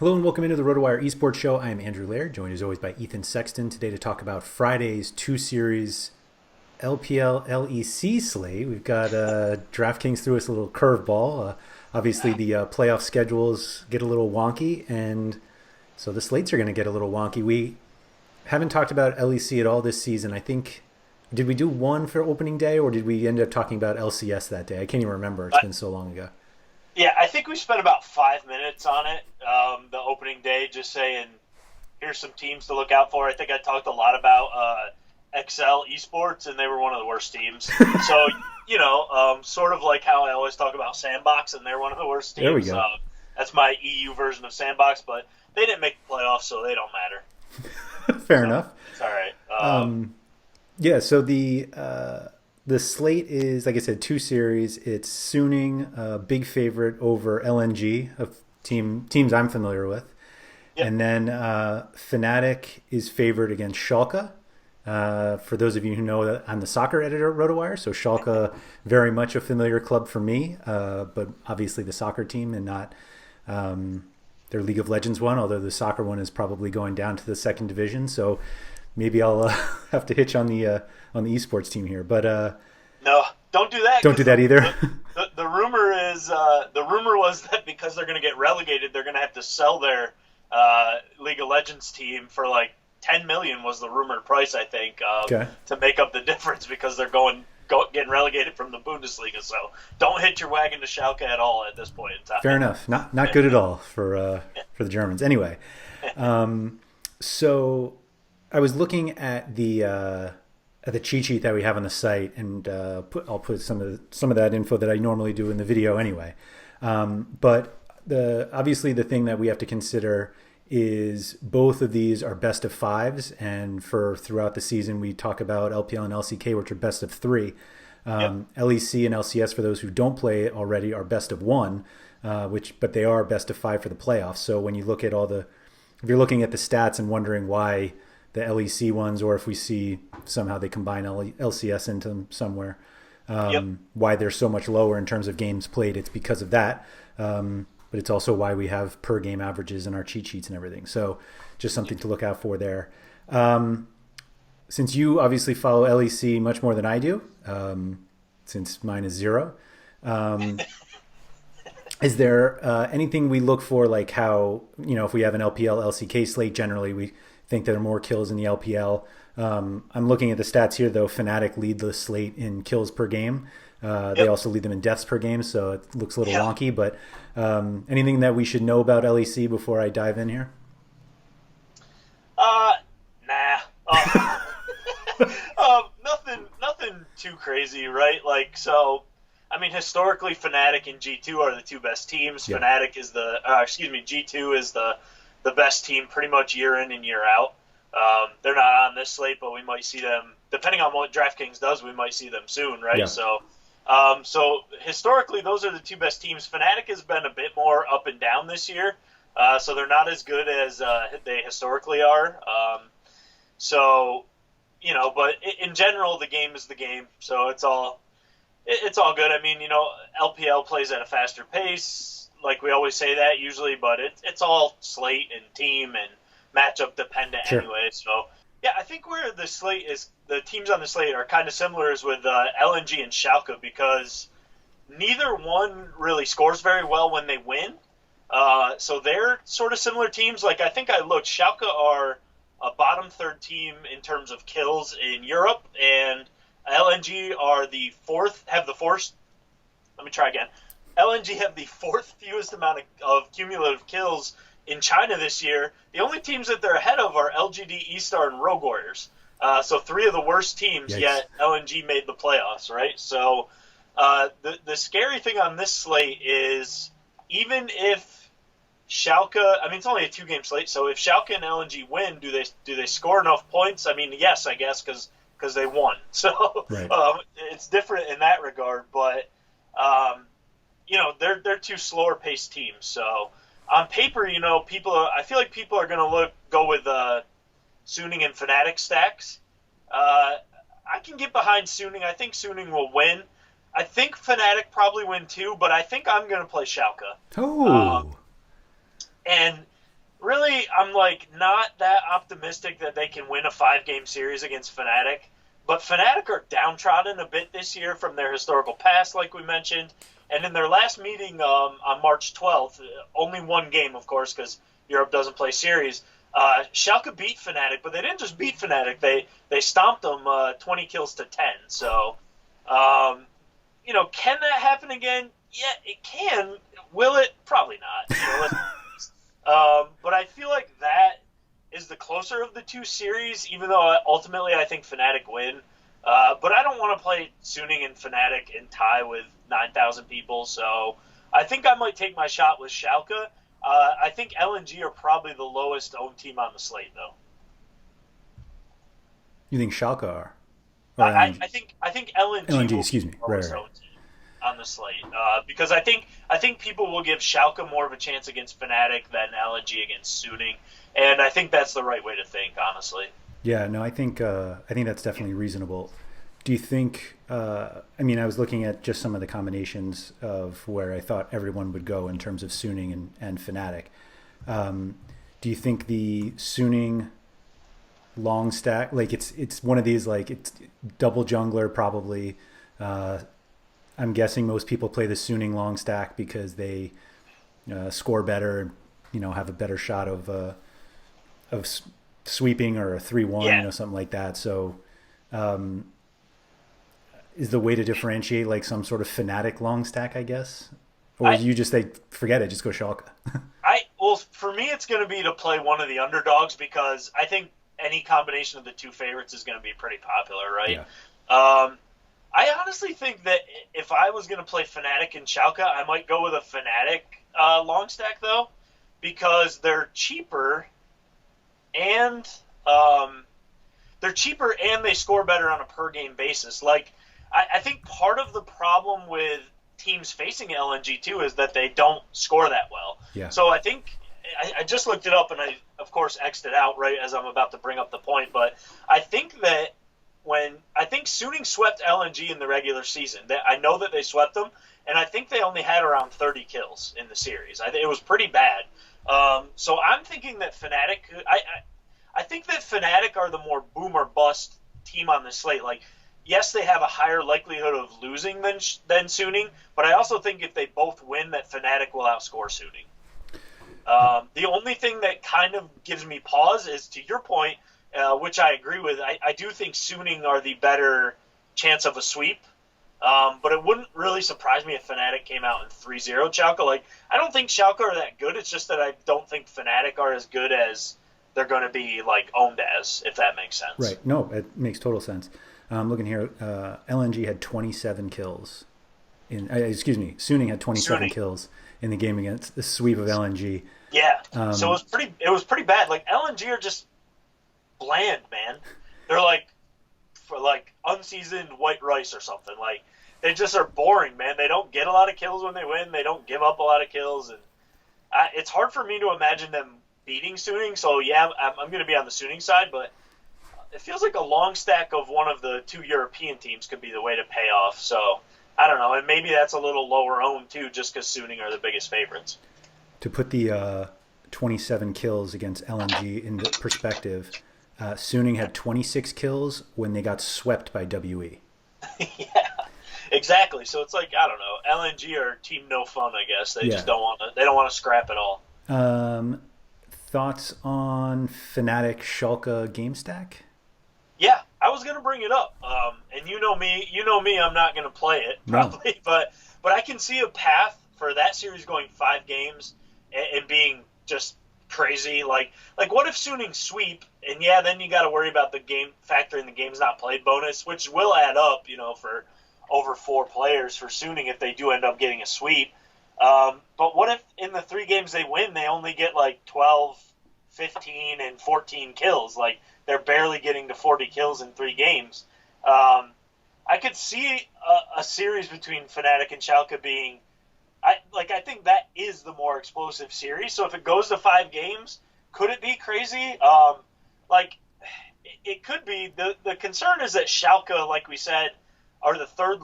Hello and welcome into the RotoWire esports show. I am Andrew Laird, joined as always by Ethan Sexton today to talk about Friday's two-series LPL LEC slate. We've got DraftKings threw us a little curveball. Obviously, the playoff schedules get a little wonky, and so the slates are going to get a little wonky. We haven't talked about LEC at all this season. I think, did we do one for opening day, or did we end up talking about LCS that day? I can't even remember. It's been so long ago. Yeah, I think we spent about 5 minutes on it, the opening day, just saying, here's some teams to look out for. I think I talked a lot about XL esports, and they were one of the worst teams. So, sort of like how I always talk about Sandbox, and they're one of the worst teams. There we go. That's my EU version of Sandbox, but they didn't make the playoffs, so they don't matter. Fair enough. It's all right. Yeah, so the slate is, like I said, two series. It's Suning, a big favorite over LNG, teams I'm familiar with. Yep. And then Fnatic is favored against Schalke. For those of you who know that I'm the soccer editor at RotoWire, so Schalke, very much a familiar club for me, but obviously the soccer team and not their League of Legends one, although the soccer one is probably going down to the second division. So maybe I'll have to hitch on the esports team here, but no, don't do that. Don't do that either. The rumor is the rumor was that because they're going to get relegated, they're going to have to sell their League of Legends team for like 10 million was the rumored price, I think, to make up the difference because they're getting relegated from the Bundesliga. So don't hit your wagon to Schalke at all at this point in time. Fair enough. Not good at all for the Germans. Anyway, so I was looking at the cheat sheet that we have on the site, and I'll put some of that info that I normally do in the video anyway. But obviously the thing that we have to consider is both of these are best of fives, and for throughout the season we talk about LPL and LCK, which are best of three. LEC and LCS, for those who don't play it already, are best of one, but they are best of five for the playoffs. So when you look at if you're looking at the stats and wondering why the LEC ones, or if we see somehow they combine LCS into them somewhere, why they're so much lower in terms of games played, it's because of that. But it's also why we have per game averages in our cheat sheets and everything. So just something to look out for there. Since you obviously follow LEC much more than I do, since mine is 0, is there anything we look for, like how, if we have an LPL, LCK slate, generally we think there are more kills in the LPL. I'm looking at the stats here, though. Fnatic lead the slate in kills per game. They also lead them in deaths per game, so it looks a little wonky. But anything that we should know about LEC before I dive in here? Nah. Nothing too crazy, right? Like, so, I mean, historically, Fnatic and G2 are the two best teams. Yeah. Fnatic is G2 is the best team pretty much year in and year out. They're not on this slate, but we might see them, depending on what DraftKings does, we might see them soon, right? Yeah. So historically, those are the two best teams. Fnatic has been a bit more up and down this year, so they're not as good as they historically are. But in general, the game is the game, so it's all good. I mean, LPL plays at a faster pace, like we always say that usually, but it's all slate and team and matchup dependent anyway. So yeah, I think where the teams on the slate are kind of similar is with LNG and Schalke, because neither one really scores very well when they win. So they're sort of similar teams. Like, I think I looked, Schalke are a bottom third team in terms of kills in Europe, and LNG are LNG have the fourth fewest amount of cumulative kills in China this year. The only teams that they're ahead of are LGD, E-Star, and Rogue Warriors. So three of the worst teams, yet LNG made the playoffs, right? So the scary thing on this slate is, even if Schalke, I mean, it's only a 2-game slate, so if Schalke and LNG win, do they score enough points? I mean, yes, I guess, because they won. So it's different in that regard, but they're two slower paced teams. So on paper, I feel like people are going to go with Suning and Fnatic stacks. I can get behind Suning. I think Suning will win. I think Fnatic probably win too, but I think I'm going to play Schalke. Oh. And really, I'm like not that optimistic that they can win a 5-game series against Fnatic. But Fnatic are downtrodden a bit this year from their historical past, like we mentioned. And in their last meeting on March 12th, only one game, of course, because Europe doesn't play series, Schalke beat Fnatic, but they didn't just beat Fnatic. They stomped them 20 kills to 10. So, can that happen again? Yeah, it can. Will it? Probably not. But I feel like that is the closer of the two series, even though ultimately I think Fnatic win. But I don't want to play Suning and Fnatic and tie with 9,000 people, so I think I might take my shot with Schalke. I think LNG are probably the lowest owned team on the slate, though. You think Schalke are? I think LNG. LNG, excuse me, right. On the slate, because I think people will give Schalke more of a chance against Fnatic than LNG against Suning, and I think that's the right way to think, honestly. Yeah, no, I think that's definitely reasonable. Do you think? I was looking at just some of the combinations of where I thought everyone would go in terms of Suning and Fnatic. Do you think the Suning long stack, like it's one of these, like it's double jungler probably? I'm guessing most people play the Suning long stack because they score better, have a better shot of sweeping or a 3-1, something like that. So is the way to differentiate like some sort of Fnatic long stack, I guess? Or you just say, forget it, just go Schalke? Well, for me, it's going to be to play one of the underdogs because I think any combination of the two favorites is going to be pretty popular, right? Yeah. I honestly think that if I was going to play Fnatic and Schalke, I might go with a Fnatic long stack, though, because they're cheaper and they score better on a per-game basis. Like, I think part of the problem with teams facing LNG, too, is that they don't score that well. Yeah. So I think I just looked it up, and I, of course, X'd it out right as I'm about to bring up the point, but I think that I think Suning swept LNG in the regular season. I know that they swept them, and I think they only had around 30 kills in the series. It was pretty bad. So I'm thinking that Fnatic. I think that Fnatic are the more boom or bust team on the slate. Like, yes, they have a higher likelihood of losing than Suning, but I also think if they both win, that Fnatic will outscore Suning. The only thing that kind of gives me pause is, to your point, which I agree with, I do think Suning are the better chance of a sweep. But it wouldn't really surprise me if Fnatic came out in 3-0 Schalke. Like, I don't think Schalke are that good. It's just that I don't think Fnatic are as good as they're going to be, like, owned as, if that makes sense. Right. No, it makes total sense. Looking here, LNG had 27 kills. Suning had 27 kills in the game against the sweep of LNG. Yeah. So it was pretty bad. Like, LNG are just bland, man. They're like unseasoned white rice or something. Like, they just are boring, man. They don't get a lot of kills when they win. They don't give up a lot of kills, and it's hard for me to imagine them beating Suning. So yeah, I'm going to be on the Suning side, but it feels like a long stack of one of the two European teams could be the way to pay off. So I don't know, and maybe that's a little lower owned too, just because Suning are the biggest favorites. To put the 27 kills against LNG into perspective, Suning had 26 kills when they got swept by WE. Yeah, exactly. So it's like, I don't know, LNG are team no fun, I guess. They just don't want to scrap at all. Thoughts on Fnatic Schalke game stack? Yeah, I was going to bring it up. And you know me, I'm not going to play it probably, no. but I can see a path for that series going 5 games and being just crazy. Like what if Suning sweep, and then you got to worry about the game factor in the games not played bonus, which will add up, for over 4 players for Suning if they do end up getting a sweep. But what if in the 3 games they win, they only get like 12, 15, and 14 kills? Like, they're barely getting to 40 kills in 3 games. I could see a series between Fnatic and Schalke being, I think that is the more explosive series. So if it goes to 5 games, could it be crazy? It could be. The concern is that Schalke, like we said, are the third,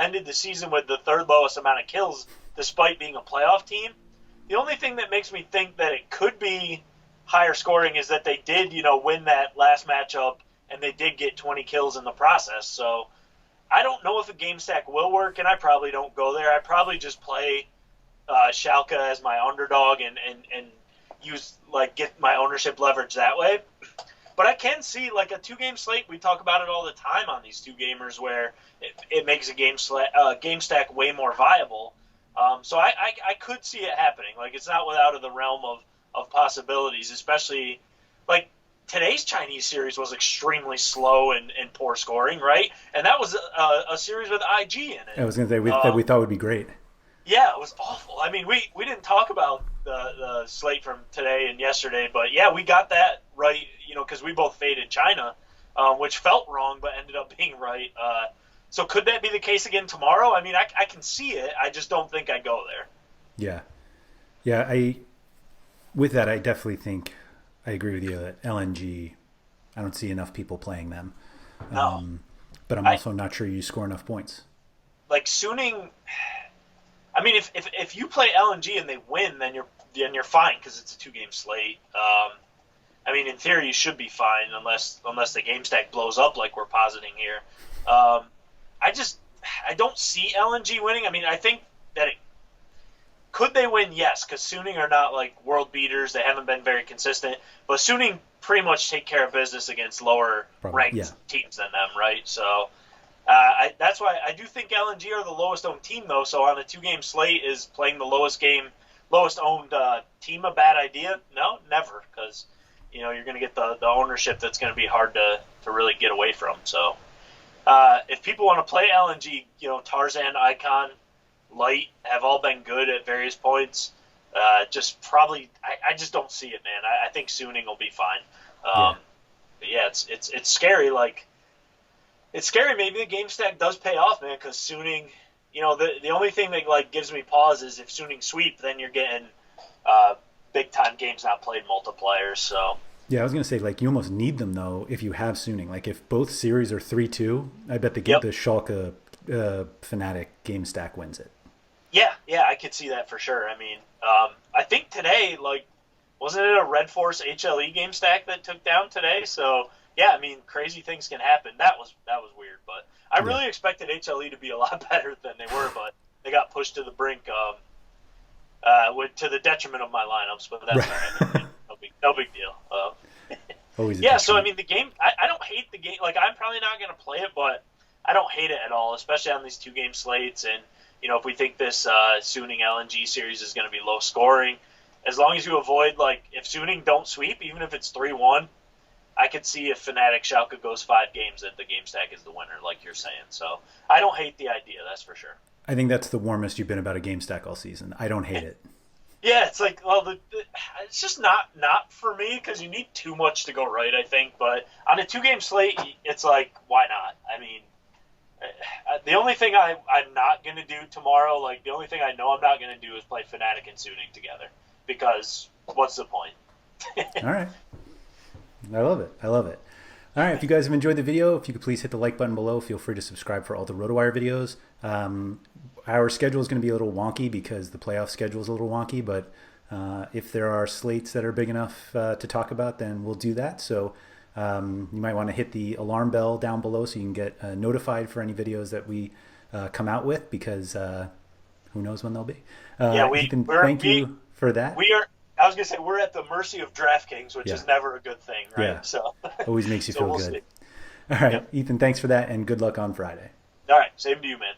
ended the season with the 3rd lowest amount of kills despite being a playoff team. The only thing that makes me think that it could be higher scoring is that they did, win that last matchup and they did get 20 kills in the process. So I don't know if a game stack will work, and I probably don't go there. I probably just play Schalke as my underdog and use get my ownership leverage that way. But I can see a 2-game slate. We talk about it all the time on these 2-gamers where it makes a game stack way more viable. So I could see it happening. It's not without of the realm of possibilities, especially today's Chinese series was extremely slow and poor scoring, right? And that was a series with IG in it. I was going to say that we thought would be great. Yeah, it was awful. I mean, we didn't talk about the slate from today and yesterday, but yeah, we got that right, because we both faded China, which felt wrong but ended up being right. So could that be the case again tomorrow? I mean, I can see it. I just don't think I go there. Yeah. With that, I definitely think I agree with you that LNG, I don't see enough people playing them. No. But I'm also not sure you score enough points. Suning, I mean, if you play LNG and they win, then you're fine because it's a 2-game slate. I mean, in theory, you should be fine unless the game stack blows up like we're positing here. I don't see LNG winning. I mean, I think that could they win? Yes, because Suning are not world beaters. They haven't been very consistent. But Suning pretty much take care of business against lower ranked teams than them, right? So that's why I do think LNG are the lowest owned team, though. So on a 2-game slate, is playing the lowest owned team a bad idea? No, never, because you're going to get the ownership that's going to be hard to really get away from. So if people want to play LNG, Tarzan, Icon, Light have all been good at various points. Just probably, I just don't see it, man. I think Suning will be fine. But yeah, it's scary. It's scary. Maybe the game stack does pay off, man, because Suning, the only thing that gives me pause is if Suning sweep, then you're getting big time games not played multipliers. So yeah, I was gonna say you almost need them though if you have Suning. If both series are 3-2, I bet the Schalke Fnatic game stack wins it. Yeah, I could see that for sure. I mean, I think today, wasn't it a Red Force HLE game stack that took down today? So yeah, I mean, crazy things can happen. That was weird, but I really expected HLE to be a lot better than they were, but they got pushed to the brink, to the detriment of my lineups. But that's all right. No big deal. Always yeah. So I mean, the game. I don't hate the game. I'm probably not going to play it, but I don't hate it at all, especially on these 2-game slates. And if we think this Suning LNG series is going to be low scoring, as long as you avoid if Suning don't sweep, even if it's 3-1. I could see if Fnatic Schalke goes 5 games that the game stack is the winner, like you're saying. So I don't hate the idea, that's for sure. I think that's the warmest you've been about a game stack all season. I don't hate it. Yeah, it's it's just not for me because you need too much to go right, I think. But on a 2-game slate, it's why not? I mean, the only thing I'm not going to do tomorrow, the only thing I know I'm not going to do is play Fnatic and Suning together because what's the point? All right. I love it. All right, if you guys have enjoyed the video, if you could please hit the like button below. Feel free to subscribe for all the RotoWire videos. Our schedule is going to be a little wonky because the playoff schedule is a little wonky, but if there are slates that are big enough to talk about, then we'll do that. So you might want to hit the alarm bell down below so you can get notified for any videos that we come out with because who knows when they'll be. Ethan, thank you for that. I was going to say, we're at the mercy of DraftKings, which is never a good thing, right? Yeah. So always makes you feel good. See. All right, Ethan, thanks for that, and good luck on Friday. All right, same to you, man.